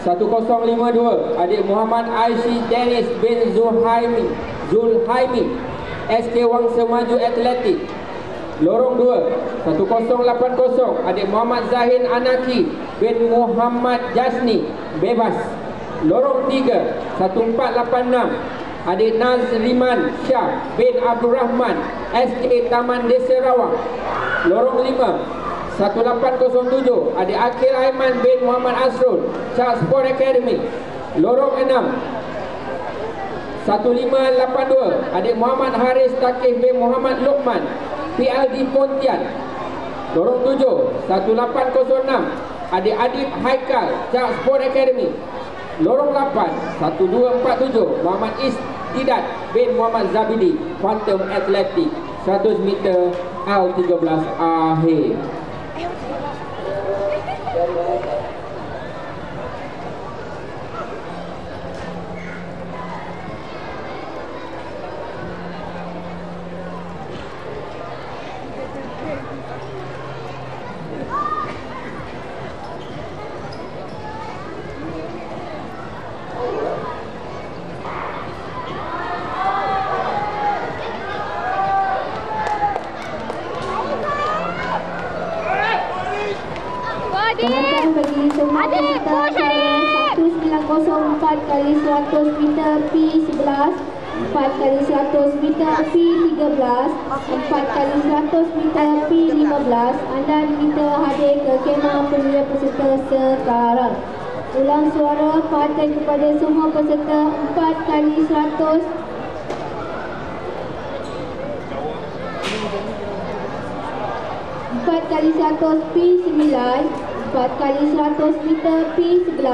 1052 adik Muhammad Aishi Dennis bin Zulhaimi SK Wangsa Maju Atletik. Lorong 2 1080 adik Muhammad Zahin Anaki bin Muhammad Jasni bebas. Lorong 3 1486 adik Nazriman Syah bin Abdul Rahman SK Taman Desa Rawang. Lorong 5 1807 adik Akil Aiman bin Muhammad Asrul Charles Sport Academy. Lorong 6 1582 adik Muhammad Haris Takif bin Muhammad Luqman PLD Pontian. Lorong 7 1806 adik Adib Haikal Charles Sport Academy. Lorong 8 1247 Muhammad Istidat bin Muhammad Zabidi Quantum Athletic 100 meter L13 akhir. Selamat bagi semua peserta cara 1904 kali 100 meter P11, 4 kali 100 meter P13, 4 kali 100 meter P15. Anda diminta hadir ke kemah pemilihan peserta sekarang. Ulang suara partai kepada semua peserta 4 kali 100 4 kali 100 P9, 4 kali 100 meter P11,